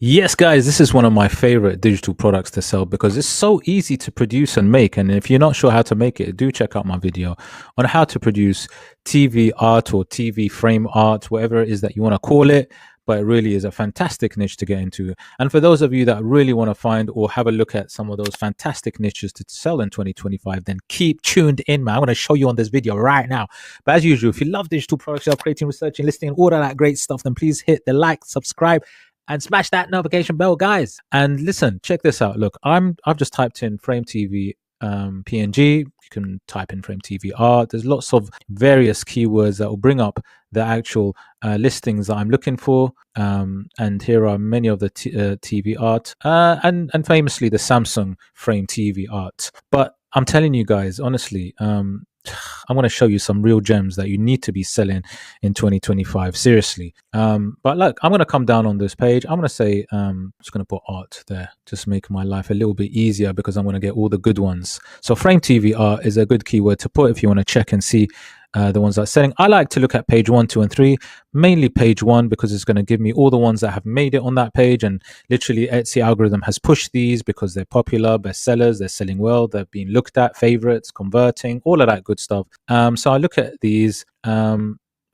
Yes, guys, this is one of my favorite digital products to sell because it's so easy to produce and make. And if you're not sure how to make it, do check out my video on how to produce TV art or TV frame art, whatever it is that you want to call it. But it really is a fantastic niche to get into. And for those of you that really want to find or have a look at some of those fantastic niches to sell in 2025, then keep tuned in, man. I'm going to show you on this video right now. But as usual, if you love digital products, you love creating, researching, listing, all of that great stuff, then please hit the like, subscribe, and smash that notification bell, guys. And listen, check this out. Look, I've just typed in frame TV PNG. You can type in frame TV art. There's lots of various keywords that will bring up the actual listings that I'm looking for. And here are many of the TV art and famously the Samsung frame TV art. But I'm telling you guys, honestly, I'm going to show you some real gems that you need to be selling in 2025. Seriously. But look, I'm going to come down on this page. I'm going to say, I'm just going to put art there, just make my life a little bit easier because I'm going to get all the good ones. So frame TV art is a good keyword to put if you want to check and see the ones that are selling. I like to look at page 1, 2, and 3, mainly page 1 because it's going to give me all the ones that have made it on that page. And literally, Etsy algorithm has pushed these because they're popular, bestsellers, they're selling well, they're being looked at, favorites, converting, all of that good stuff. So I look at these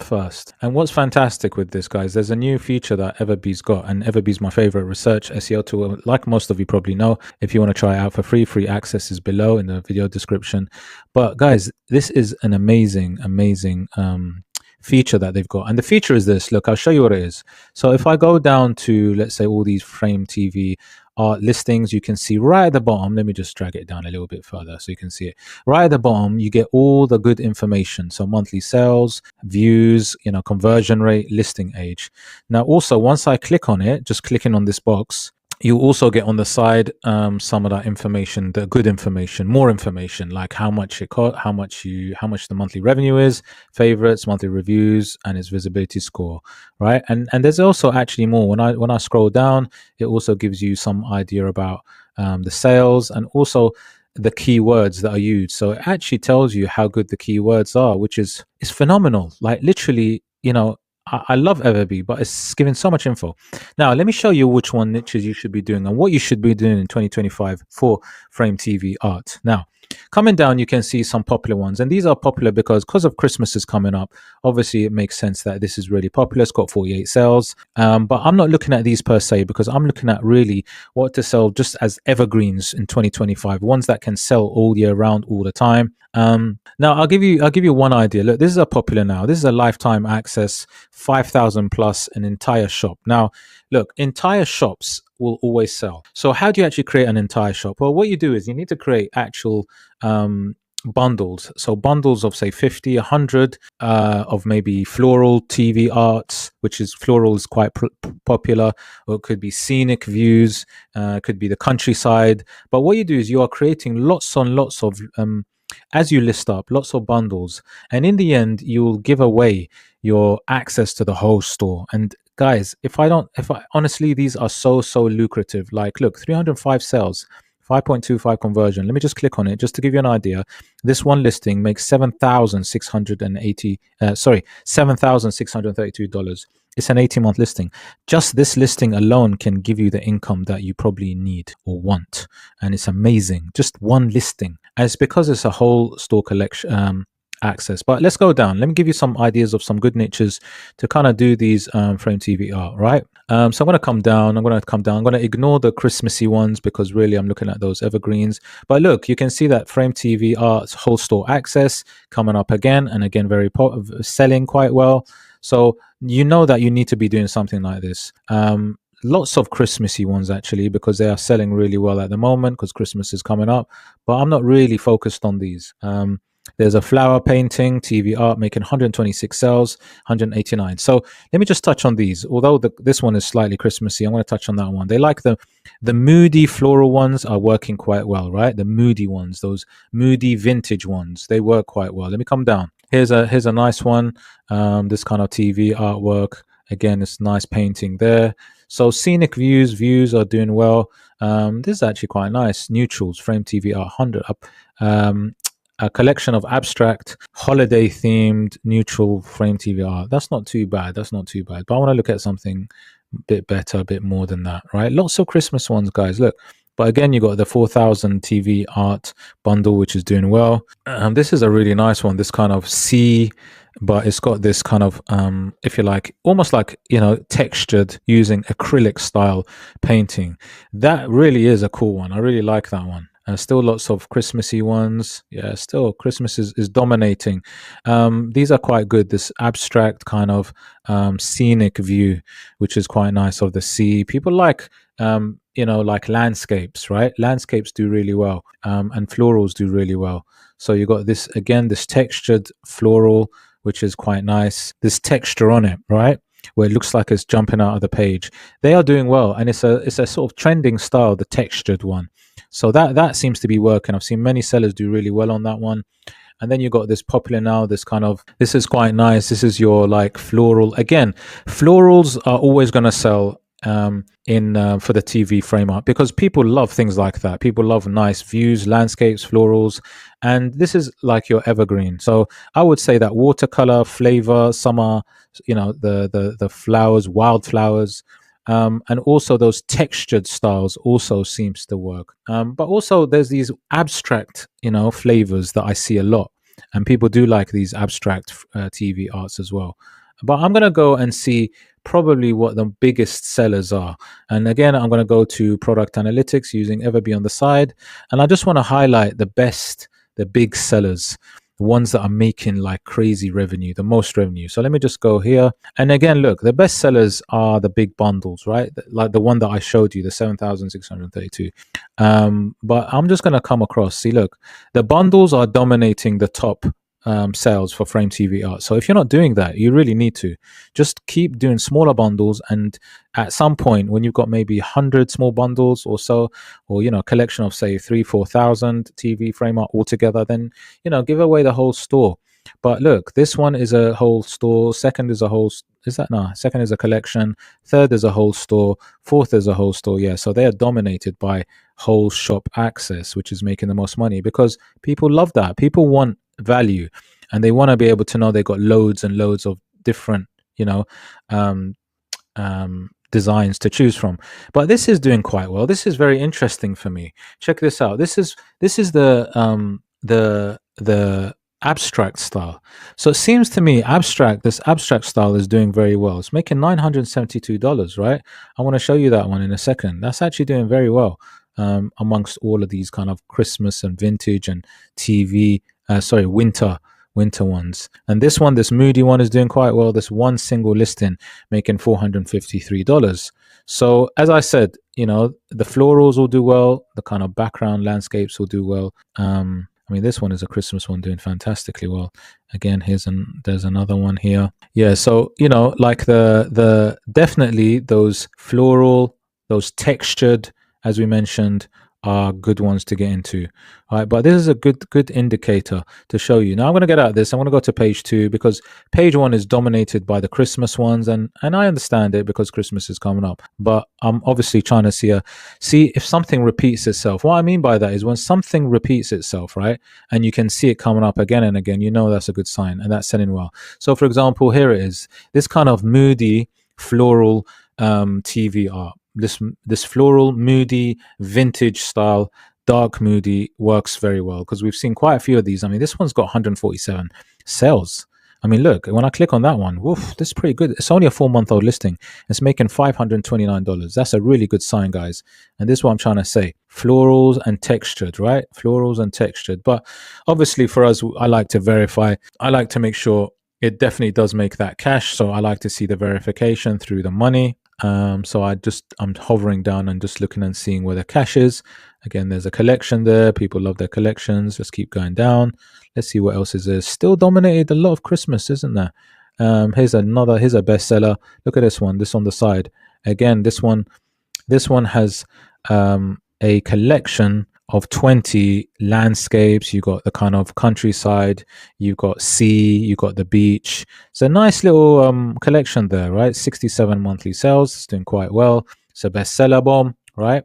first. And what's fantastic with this, guys, there's a new feature that EVERBEE's got, and EVERBEE's my favorite research SEO tool. Like most of you probably know, if you want to try it out for free access is below in the video description. But guys, this is an amazing feature that they've got. And the feature is this. Look, I'll show you what it is. So if I go down to, let's say, all these frame TV art listings, you can see right at the bottom, let me just drag it down a little bit further so you can see it. Right at the bottom, you get all the good information. So monthly sales, views, conversion rate, listing age. Now, also, once I click on it, just clicking on this box, you also get on the side some of that information, the good information, more information, like how much it cost, how much the monthly revenue is, favorites, monthly reviews, and its visibility score, right? And there's also actually more. When I scroll down, it also gives you some idea about the sales and also the keywords that are used. So it actually tells you how good the keywords are, which is phenomenal. Like literally, I love EVERBEE, but it's giving so much info. Now, let me show you which one niches you should be doing and what you should be doing in 2025 for frame TV art. Now, coming down, you can see some popular ones. And these are popular because of Christmas is coming up. Obviously, it makes sense that this is really popular. It's got 48 sales. But I'm not looking at these per se because I'm looking at really what to sell just as evergreens in 2025, ones that can sell all year round, all the time. Now I'll give you one idea. Look, this is a popular now. This is a lifetime access, 5,000 plus, an entire shop. Now, look, entire shops will always sell. So how do you actually create an entire shop? Well, what you do is you need to create actual bundles. So bundles of say 50, 100 of maybe floral TV arts, which is floral is quite popular, or it could be scenic views, could be the countryside. But what you do is you are creating lots and lots of as you list up lots of bundles, and in the end you'll give away your access to the whole store. And guys, if I honestly, these are so lucrative. Like look, 305 sales, 5.25 conversion. Let me just click on it just to give you an idea. This one listing makes $7,632. It's an 18-month listing. Just this listing alone can give you the income that you probably need or want. And it's amazing. Just one listing. And it's because it's a whole store collection access. But let's go down. Let me give you some ideas of some good niches to kind of do these frame TV art, right? So I'm going to come down. I'm going to ignore the Christmassy ones because really I'm looking at those evergreens. But look, you can see that frame TV art's whole store access coming up again and again, selling quite well. So you know that you need to be doing something like this. Lots of Christmassy ones actually, because they are selling really well at the moment because Christmas is coming up. But I'm not really focused on these. There's a flower painting, TV art making 126 sales, 189. So let me just touch on these. Although this one is slightly Christmassy, I'm going to touch on that one. They like the moody floral ones are working quite well, right? The moody ones, those moody vintage ones, they work quite well. Let me come down. Here's a nice one. This kind of TV artwork. Again, it's nice painting there. So scenic views are doing well. This is actually quite nice. Neutrals, frame TV art 100 up. A collection of abstract, holiday themed, neutral frame TV art. That's not too bad. But I want to look at something bit better, a bit more than that, right? Lots of Christmas ones, guys. Look. But again, you got the 4,000 TV art bundle, which is doing well. This is a really nice one. This kind of sea, but it's got this kind of, if you like, almost like, textured using acrylic style painting. That really is a cool one. I really like that one. Still lots of Christmassy ones. Yeah, still Christmas is dominating. These are quite good. This abstract kind of scenic view, which is quite nice of the sea. People like, like landscapes, right? Landscapes do really well, and florals do really well. So you got this, again, this textured floral, which is quite nice. This texture on it, right? Where it looks like it's jumping out of the page. They are doing well, and it's a sort of trending style, the textured one. So that seems to be working. I've seen many sellers do really well on that one. And then you got this popular now, this is quite nice. This is your like floral. Again, florals are always going to sell in for the TV frame art, because people love things like that. People love nice views, landscapes, florals, and this is like your evergreen. So I would say that watercolor, flavor, summer, the flowers, wildflowers, and also those textured styles also seems to work. But also there's these abstract, flavors that I see a lot, and people do like these abstract TV arts as well. But I'm gonna go and see probably what the biggest sellers are. And again, I'm gonna go to product analytics using EVERBEE on the side, and I just want to highlight the big sellers, the ones that are making like crazy revenue, the most revenue. So let me just go here. And again, look, the best sellers are the big bundles, right? Like the one that I showed you, the 7,632. But I'm just going to come across, see, look, the bundles are dominating the top sales for frame TV art. So if you're not doing that, you really need to just keep doing smaller bundles, and at some point when you've got maybe 100 small bundles or so, or a collection of say 3,000-4,000 TV frame art altogether, then give away the whole store. But look, this one is a whole store. Second is a whole second is a collection. Third is a whole store. Fourth is a whole store. Yeah, so they are dominated by whole shop access, which is making the most money, because people love that. People want value, and they want to be able to know they got loads and loads of different designs to choose from. But this is doing quite well. This is very interesting for me. Check this out. This is the abstract style. So it seems to me this abstract style is doing very well. It's making $972, right? I want to show you that one in a second. That's actually doing very well amongst all of these kind of Christmas and vintage and TV winter ones. And this moody one is doing quite well. This one single listing making $453. So as I said, the florals will do well, the kind of background landscapes will do well. I mean, this one is a Christmas one doing fantastically well. Again, there's another one here. Yeah, so like the definitely those floral, those textured, as we mentioned, are good ones to get into. All right, but this is a good indicator to show you. Now I'm going to get out of this. I'm going to go to page 2, because page 1 is dominated by the Christmas ones, and I understand it because Christmas is coming up. But I'm obviously trying to see if something repeats itself. What I mean by that is when something repeats itself, right, and you can see it coming up again and again, that's a good sign, and that's selling well. So for example, here it is, this kind of moody floral TV art. This floral, moody, vintage style, dark moody works very well, because we've seen quite a few of these. I mean, this one's got 147 sales. I mean, look, when I click on that one, woof, this is pretty good. It's only a 4-month-old listing. It's making $529. That's a really good sign, guys. And this is what I'm trying to say. Florals and textured, right? Florals and textured. But obviously for us, I like to verify. I like to make sure it definitely does make that cash. So I like to see the verification through the money. So I'm hovering down and just looking and seeing where the cash is. Again, there's a collection there. People love their collections. Let's keep going down. Let's see what else is there. Still dominated a lot of Christmas, isn't there? Here's a bestseller. Look at this one, this on the side. Again, this one has a collection of 20 landscapes. You got the kind of countryside, you got sea, you got the beach. It's a nice little collection there, right? 67 monthly sales. It's doing quite well. It's a bestseller bomb, right?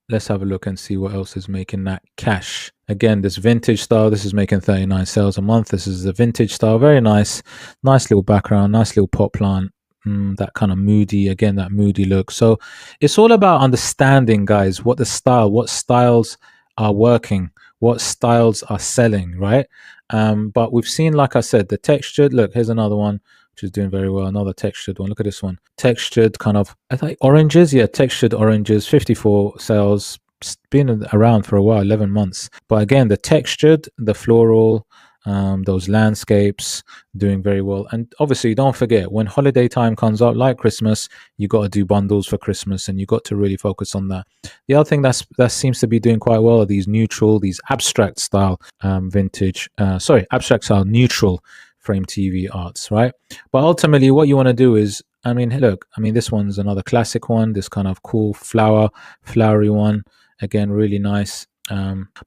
Let's have a look and see what else is making that cash. Again, this vintage style, this is making 39 sales a month. This is the vintage style, very nice little background, nice little pot plant, that kind of moody, again, that moody look. So it's all about understanding, guys, what styles are working, what styles are selling, right? But we've seen, like I said, the textured look. Here's another one which is doing very well. Another textured one. Look at this one. Textured kind of, I think oranges. Yeah, textured oranges. 54 sales. It's been around for a while, 11 months. But again, the textured, the floral, those landscapes doing very well. And obviously, don't forget, when holiday time comes up, like Christmas, you got to do bundles for Christmas, and you got to really focus on that. The other thing that seems to be doing quite well are these neutral, these abstract style abstract style neutral frame TV arts, right? But ultimately, what you want to do is, I mean, look, I mean, this one's another classic one, this kind of cool flowery one. Again, really nice.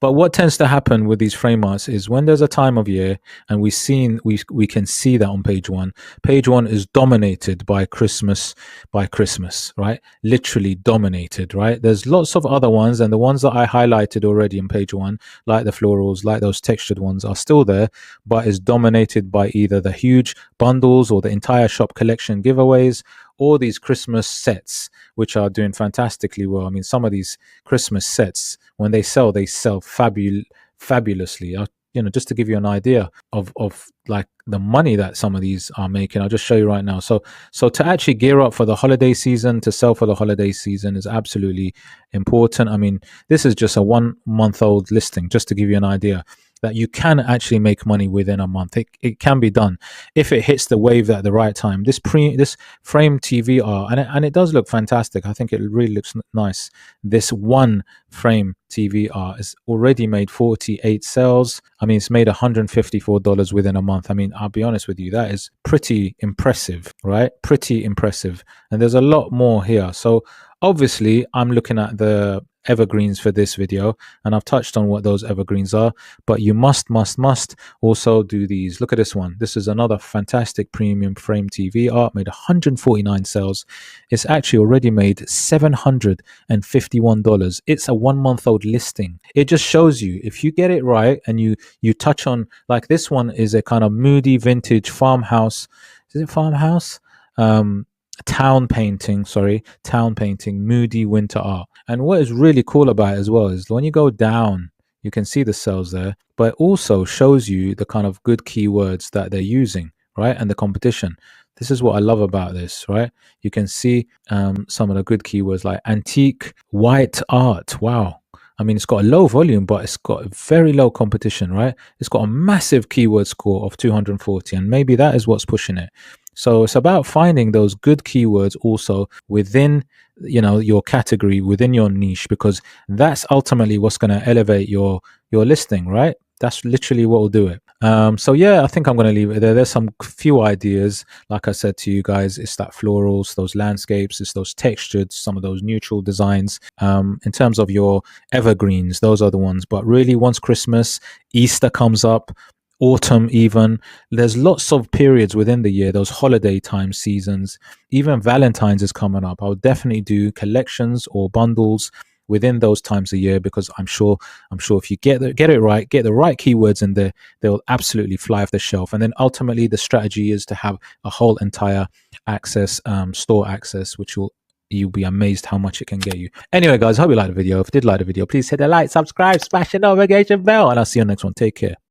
But what tends to happen with these frame arts is when there's a time of year, and we can see that on page one. Page one is dominated by Christmas, right? Literally dominated, right? There's lots of other ones, and the ones that I highlighted already on page one, like the florals, like those textured ones, are still there, but is dominated by either the huge bundles or the entire shop collection giveaways, or these Christmas sets, which are doing fantastically well. I mean, some of these Christmas sets, when they sell fabulously. Just to give you an idea of like the money that some of these are making, I'll just show you right now. So to actually gear up for the holiday season, to sell for the holiday season, is absolutely important. I mean, this is just a 1 month old listing, just to give you an idea that you can actually make money within a month. It can be done if it hits the wave at the right time. This frame TV art, and it does look fantastic. I think it really looks nice. This one frame TV art has already made 48 sales. I mean, it's made $154 within a month. I mean, I'll be honest with you, that is pretty impressive, right? Pretty impressive. And there's a lot more here. So obviously, I'm looking at the evergreens for this video, and I've touched on what those evergreens are, but you must also do these. Look at this one. This is another fantastic premium frame TV art, made 149 sales. It's actually already made $751. It's a 1 month old listing. It just shows you, if you get it right and you touch on, like this one is a kind of moody vintage farmhouse. Is it farmhouse? Town painting, moody winter art. And what is really cool about it as well is when you go down, you can see the sales there, but it also shows you the kind of good keywords that they're using, right? And the competition. This is what I love about this, right? You can see some of the good keywords like antique white art. Wow. I mean, it's got a low volume, but it's got a very low competition, right? It's got a massive keyword score of 240, and maybe that is what's pushing it. So it's about finding those good keywords also within, your category, within your niche, because that's ultimately what's going to elevate your listing, right? That's literally what will do it. So yeah, I think I'm going to leave it there. There's some few ideas. Like I said to you guys, it's that florals, those landscapes, it's those textured, some of those neutral designs. In terms of your evergreens, those are the ones. But really, once Christmas, Easter comes up, autumn even, there's lots of periods within the year, those holiday time seasons. Even Valentine's is coming up. I'll definitely do collections or bundles within those times of year, because I'm sure if you get it right, get the right keywords in there, they'll absolutely fly off the shelf. And then ultimately the strategy is to have a whole entire store access, which you'll be amazed how much it can get you. Anyway, guys, I hope you liked the video. If you did like the video, please hit the like, subscribe, smash the notification bell, and I'll see you on the next one. Take care.